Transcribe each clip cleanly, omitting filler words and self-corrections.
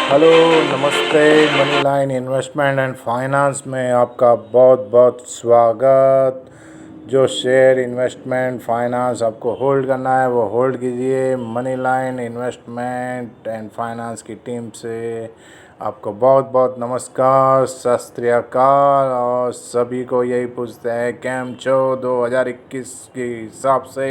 Hello, नमस्ते। Money line investment and finance में आपका बहुत बहुत स्वागत। जो शेयर इन्वेस्टमेंट फाइनेंस आपको होल्ड करना है वो होल्ड कीजिए। Money line investment and finance की टीम से आपको बहुत बहुत नमस्कार, सत श्री अकाल। और सभी को यही पूछते हैं कैम छो 2021 के हिसाब से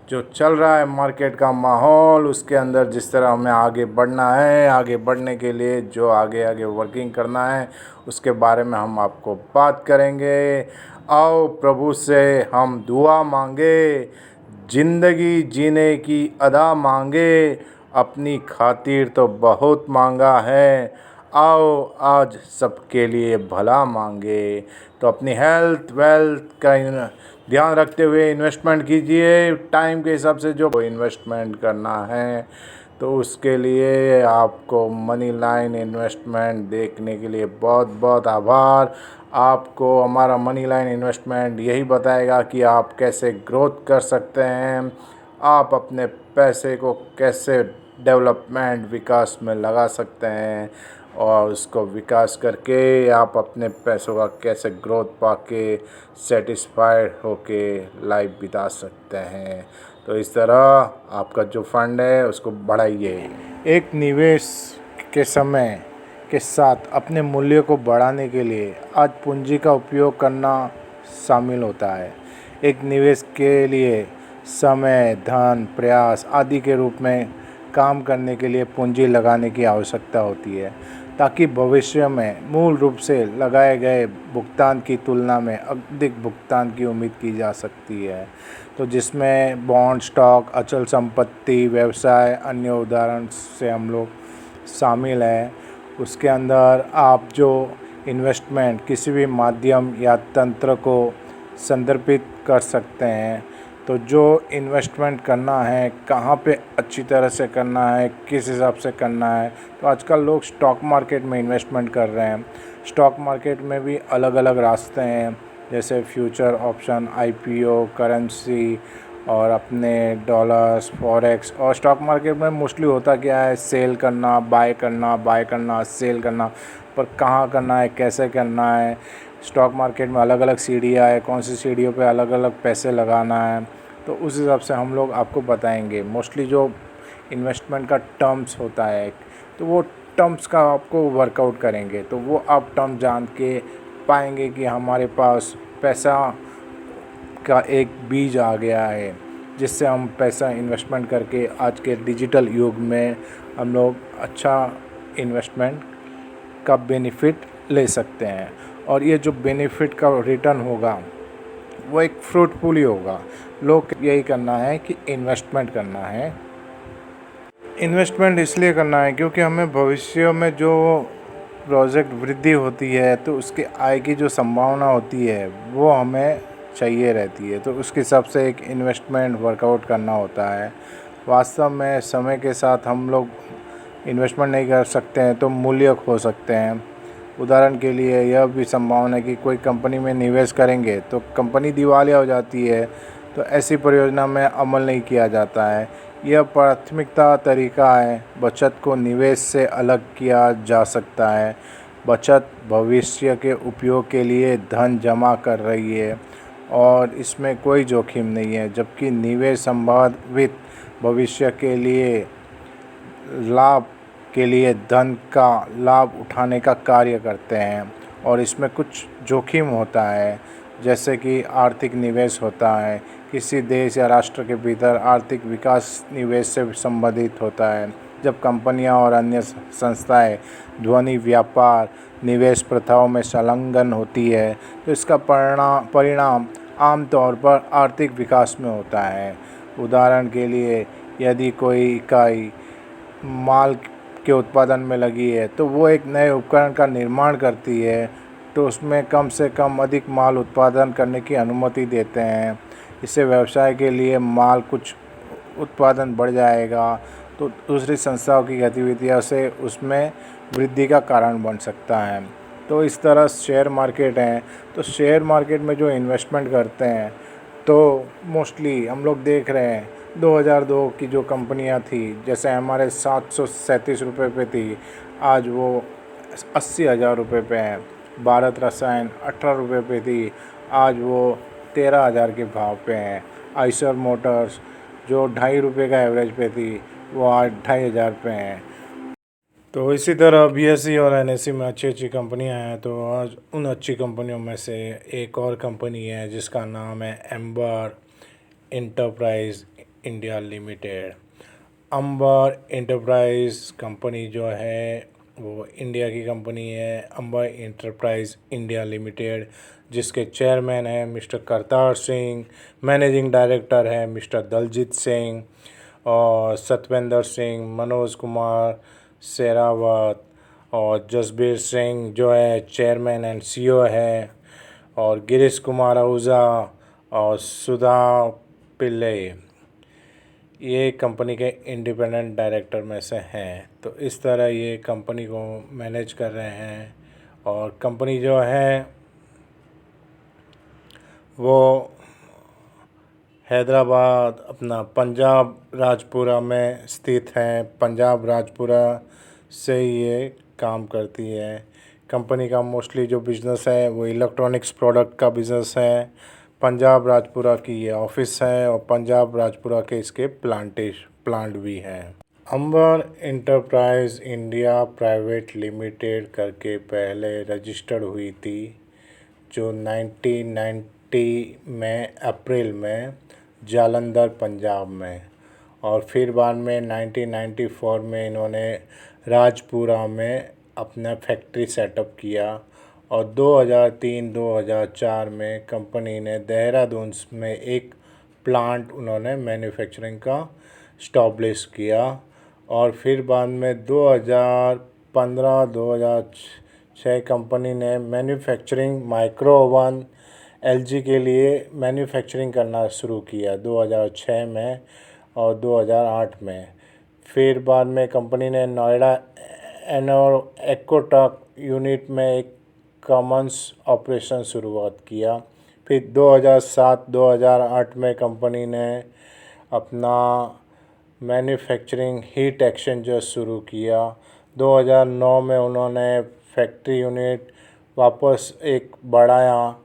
जो चल रहा है मार्केट का माहौल, उसके अंदर जिस तरह हमें आगे बढ़ना है, आगे बढ़ने के लिए जो आगे आगे वर्किंग करना है उसके बारे में हम आपको बात करेंगे। आओ प्रभु से हम दुआ मांगे, ज़िंदगी जीने की अदा मांगे, अपनी खातिर तो बहुत मांगा है, आओ आज सबके लिए भला मांगे। तो अपनी हेल्थ वेल्थ का ध्यान रखते हुए इन्वेस्टमेंट कीजिए। टाइम के हिसाब से जो इन्वेस्टमेंट करना है तो उसके लिए आपको मनी लाइन इन्वेस्टमेंट देखने के लिए बहुत बहुत आभार। आपको हमारा मनी लाइन इन्वेस्टमेंट यही बताएगा कि आप कैसे ग्रोथ कर सकते हैं, आप अपने पैसे को कैसे डेवलपमेंट विकास में लगा सकते हैं और उसको विकास करके आप अपने पैसों का कैसे ग्रोथ पाके सेटिस्फाइड होके लाइफ बिता सकते हैं। तो इस तरह आपका जो फंड है उसको बढ़ाइए। एक निवेश के समय के साथ अपने मूल्य को बढ़ाने के लिए आज पूंजी का उपयोग करना शामिल होता है। एक निवेश के लिए समय, धन, प्रयास आदि के रूप में काम करने के लिए पूंजी लगाने की आवश्यकता होती है ताकि भविष्य में मूल रूप से लगाए गए भुगतान की तुलना में अधिक भुगतान की उम्मीद की जा सकती है। तो जिसमें बॉन्ड, स्टॉक, अचल संपत्ति, व्यवसाय, अन्य उदाहरण से हम लोग शामिल हैं। उसके अंदर आप जो इन्वेस्टमेंट किसी भी माध्यम या तंत्र को संदर्भित कर सकते हैं। तो जो इन्वेस्टमेंट करना है, कहाँ पे अच्छी तरह से करना है, किस हिसाब से करना है, तो आजकल लोग स्टॉक मार्केट में इन्वेस्टमेंट कर रहे हैं। स्टॉक मार्केट में भी अलग अलग रास्ते हैं, जैसे फ्यूचर ऑप्शन, आईपीओ, करेंसी और अपने डॉलर्स, फॉरेक्स। और स्टॉक मार्केट में मोस्टली होता क्या है, सेल करना, बाय करना, बाय करना, सेल करना। पर कहाँ करना है, कैसे करना है, स्टॉक मार्केट में अलग अलग सीढ़ियाँ है, कौन सी सीढ़ियों पे अलग अलग पैसे लगाना है, तो उस हिसाब से हम लोग आपको बताएंगे। मोस्टली जो इन्वेस्टमेंट का टर्म्स होता है तो वो टर्म्स का आपको वर्कआउट करेंगे, तो वो आप टर्म जान के पाएंगे कि हमारे पास पैसा का एक बीज आ गया है जिससे हम पैसा इन्वेस्टमेंट करके आज के डिजिटल युग में हम लोग अच्छा इन्वेस्टमेंट का बेनिफिट ले सकते हैं। और ये जो बेनिफिट का रिटर्न होगा वो एक फ्रूटफुल ही होगा। लोग यही करना है कि इन्वेस्टमेंट करना है। इन्वेस्टमेंट इसलिए करना है क्योंकि हमें भविष्य में जो प्रोजेक्ट वृद्धि होती है तो उसके आय की जो संभावना होती है वो हमें चाहिए रहती है। तो उसके हिसाब से एक इन्वेस्टमेंट वर्कआउट करना होता है। वास्तव में समय के साथ हम लोग इन्वेस्टमेंट नहीं कर सकते हैं तो मूल्य खो सकते हैं। उदाहरण के लिए यह भी संभावना है कि कोई कंपनी में निवेश करेंगे तो कंपनी दिवालिया हो जाती है, तो ऐसी परियोजना में अमल नहीं किया जाता है। यह प्राथमिकता तरीका है। बचत को निवेश से अलग किया जा सकता है। बचत भविष्य के उपयोग के लिए धन जमा कर रही है और इसमें कोई जोखिम नहीं है, जबकि निवेश संभावित भविष्य के लिए लाभ के लिए धन का लाभ उठाने का कार्य करते हैं और इसमें कुछ जोखिम होता है, जैसे कि आर्थिक निवेश होता है। किसी देश या राष्ट्र के भीतर आर्थिक विकास निवेश से संबंधित होता है। जब कंपनियां और अन्य संस्थाएं ध्वनि व्यापार निवेश प्रथाओं में संलग्न होती है तो इसका परिणाम आमतौर पर आर्थिक विकास में होता है। उदाहरण के लिए यदि कोई इकाई माल के उत्पादन में लगी है तो वो एक नए उपकरण का निर्माण करती है, तो उसमें कम से कम अधिक माल उत्पादन करने की अनुमति देते हैं। इससे व्यवसाय के लिए माल कुछ उत्पादन बढ़ जाएगा तो दूसरी संस्थाओं की गतिविधियों से उसमें वृद्धि का कारण बन सकता है। तो इस तरह शेयर मार्केट है, तो शेयर मार्केट में जो इन्वेस्टमेंट करते हैं तो मोस्टली हम लोग देख रहे हैं 2002 की जो कंपनियां थी, जैसे हमारे 737 रुपये पे थी, आज वो 80,000 रुपये पे है। भारत रसायन 18 रुपये पे थी, आज वो 13,000 के भाव पे हैं। आइसर मोटर्स जो 2.5 रुपये का एवरेज पे थी, वो आज 2,500 पे हैं। तो इसी तरह बीएसई और एनएसई में अच्छी अच्छी कंपनियां हैं। तो आज उन अच्छी कंपनियों में से एक और कंपनी है जिसका नाम है एम्बर इंटरप्राइज इंडिया लिमिटेड। अंबर इंटरप्राइज कंपनी जो है वो इंडिया की कंपनी है, अंबर इंटरप्राइज इंडिया लिमिटेड, जिसके चेयरमैन हैं mister Kartar Singh, managing director है मिस्टर दलजीत सिंह, और सतविंदर सिंह, मनोज कुमार शेरावत और जसबीर सिंह जो है चेयरमैन एंड सीईओ है, और गिरीश कुमार आहूजा और सुधा पिल्ले ये कंपनी के इंडिपेंडेंट डायरेक्टर में से हैं। तो इस तरह ये कंपनी को मैनेज कर रहे हैं। और कंपनी जो है वो हैदराबाद अपना पंजाब राजपुरा में स्थित है। पंजाब राजपुरा से ये काम करती है। कंपनी का मोस्टली जो बिज़नेस है वो इलेक्ट्रॉनिक्स प्रोडक्ट का बिज़नेस है। पंजाब राजपुरा की ये ऑफिस है और पंजाब राजपुरा के इसके प्लांट भी हैं। अंबर इंटरप्राइज इंडिया प्राइवेट लिमिटेड करके पहले रजिस्टर्ड हुई थी, जो 1990 में अप्रैल में जालंधर पंजाब में, और फिर बाद में 1994 में इन्होंने राजपुरा में अपना फैक्ट्री सेटअप किया, और 2003-2004 में कंपनी ने देहरादून में एक प्लांट उन्होंने मैन्युफैक्चरिंग का स्टैब्लिश किया। और फिर बाद में 2015-2006 कंपनी ने मैन्युफैक्चरिंग माइक्रो ओवन एलजी के लिए मैन्युफैक्चरिंग करना शुरू किया 2006 में और 2008 में। फिर बाद में कंपनी ने नोएडा एकोटॉक यूनिट में एक कॉमन्स ऑपरेशन शुरुआत किया। फिर 2007-2008 में कंपनी ने अपना मैन्युफैक्चरिंग हीट एक्सचेंजर शुरू किया। 2009 में उन्होंने फैक्ट्री यूनिट वापस एक बढ़ाया,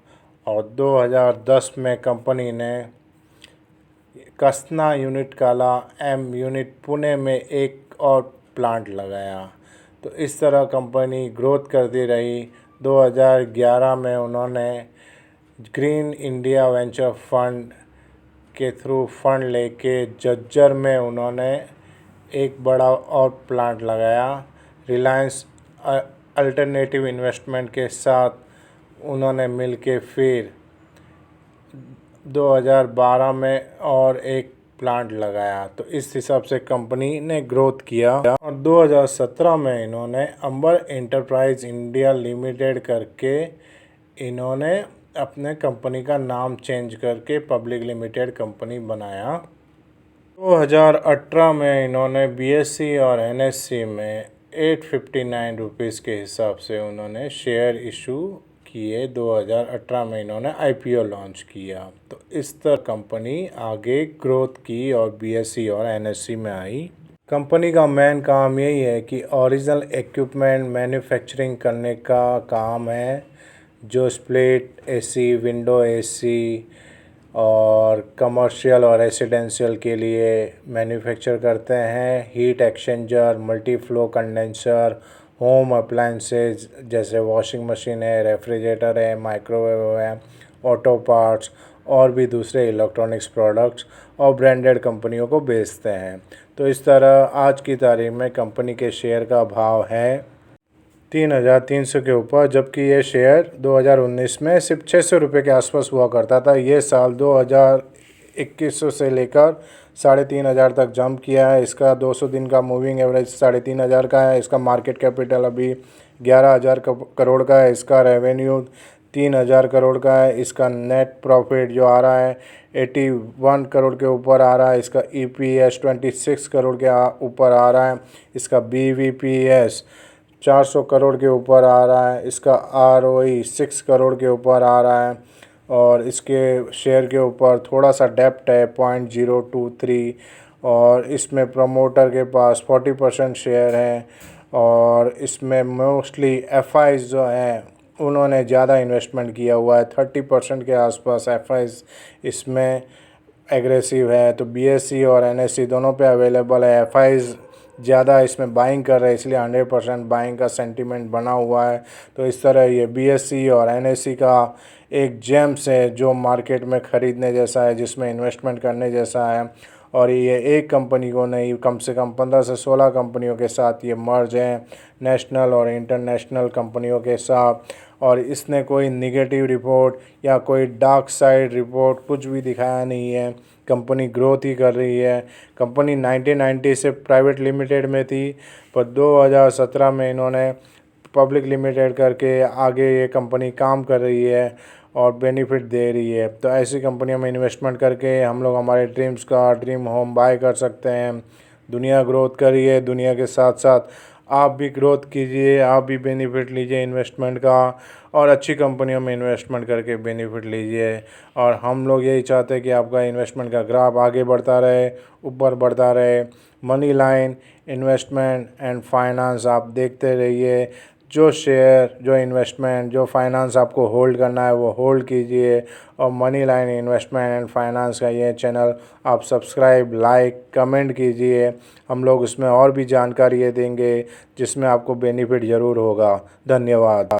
और 2010 में कंपनी ने कसना यूनिट काला एम यूनिट पुणे में एक और प्लांट लगाया। तो इस तरह कंपनी ग्रोथ करती रही। 2011 में उन्होंने ग्रीन इंडिया वेंचर फंड के थ्रू फंड लेके जज्जर में उन्होंने एक बड़ा और प्लांट लगाया। रिलायंस अल्टरनेटिव इन्वेस्टमेंट के साथ उन्होंने मिलके फिर 2012 में और एक प्लांट लगाया। तो इस हिसाब से कंपनी ने ग्रोथ किया, और 2017 में इन्होंने अंबर इंटरप्राइज इंडिया लिमिटेड करके इन्होंने अपने कंपनी का नाम चेंज करके पब्लिक लिमिटेड कंपनी बनाया। 2018 में इन्होंने बीएसई और एनएसई में 859 रुपीज़ के हिसाब से उन्होंने शेयर इशू किए। 2018 में इन्होंने आईपीओ लॉन्च किया। तो इस तरह कंपनी आगे ग्रोथ की और बीएसई और एनएसई में आई। कंपनी का मेन काम यही है कि ओरिजिनल इक्विपमेंट मैन्युफैक्चरिंग करने का काम है, जो स्प्लिट एसी, विंडो एसी और कमर्शियल और रेसिडेंशियल के लिए मैन्युफैक्चर करते हैं। Heat exchanger, multi flow condenser, home appliances जैसे वॉशिंग मशीन है, रेफ्रिजरेटर है, माइक्रोवेव है, ऑटो पार्ट्स और भी दूसरे इलेक्ट्रॉनिक्स प्रोडक्ट्स और ब्रांडेड कंपनियों को बेचते हैं। तो इस तरह आज की तारीख में कंपनी के शेयर का भाव है 3,300 के ऊपर, जबकि ये शेयर 2019 में सिर्फ 600 रुपये के आसपास हुआ करता था। ये साल 2021 से लेकर 3,500 तक जंप किया है। इसका 200 दिन का मूविंग एवरेज 3,500 का है। इसका मार्केट कैपिटल अभी 11,000 करोड़ का है। इसका रेवेन्यू 3,000 करोड़ का है। इसका नेट प्रॉफिट जो आ रहा है 81 करोड़ के ऊपर आ रहा है। इसका ईपीएस 26 करोड़ के ऊपर आ रहा है। इसका बीवीपीएस 400 करोड़ के ऊपर आ रहा है। इसका आरओई 6 करोड़ के ऊपर आ रहा है। और इसके शेयर के ऊपर थोड़ा सा डेप्ट है 0.023 और इसमें प्रमोटर के पास 40% शेयर है और इसमें मोस्टली एफआईज जो हैं उन्होंने ज़्यादा इन्वेस्टमेंट किया हुआ है 30% के आसपास एफआईज इसमें एग्रेसिव है। तो बीएसई और एनएसई दोनों पे अवेलेबल है। एफआईज ज़्यादा इसमें बाइंग कर रहे हैं इसलिए 100% बाइंग का सेंटीमेंट बना हुआ है। तो इस तरह ये बीएसई और एनएसई का एक जेम्स है जो मार्केट में ख़रीदने जैसा है, जिसमें इन्वेस्टमेंट करने जैसा है। और ये एक कंपनी को नहीं, कम से कम 15 से 16 कंपनियों के साथ ये मर्ज हैं, नेशनल और इंटरनेशनल कंपनियों के साथ। और इसने कोई निगेटिव रिपोर्ट या कोई डार्क साइड रिपोर्ट कुछ भी दिखाया नहीं है। कंपनी ग्रोथ ही कर रही है। कंपनी 1990 से प्राइवेट लिमिटेड में थी, पर 2017 में इन्होंने पब्लिक लिमिटेड करके आगे ये कंपनी काम कर रही है और बेनिफिट दे रही है। तो ऐसी कंपनियों में इन्वेस्टमेंट करके हम लोग हमारे ड्रीम्स का ड्रीम होम बाय कर सकते हैं। दुनिया ग्रोथ करिए, दुनिया के साथ साथ आप भी ग्रोथ कीजिए, आप भी बेनिफिट लीजिए इन्वेस्टमेंट का और अच्छी कंपनियों में इन्वेस्टमेंट करके बेनिफिट लीजिए। और हम लोग यही चाहते हैं कि आपका इन्वेस्टमेंट का ग्राफ आगे बढ़ता रहे, ऊपर बढ़ता रहे। Money line investment and finance आप देखते रहिए। जो शेयर, जो इन्वेस्टमेंट, जो फाइनेंस आपको होल्ड करना है वो होल्ड कीजिए। और money line investment and finance का ये चैनल आप सब्सक्राइब, लाइक, कमेंट कीजिए। हम लोग उसमें और भी जानकारी देंगे जिसमें आपको बेनिफिट ज़रूर होगा। धन्यवाद।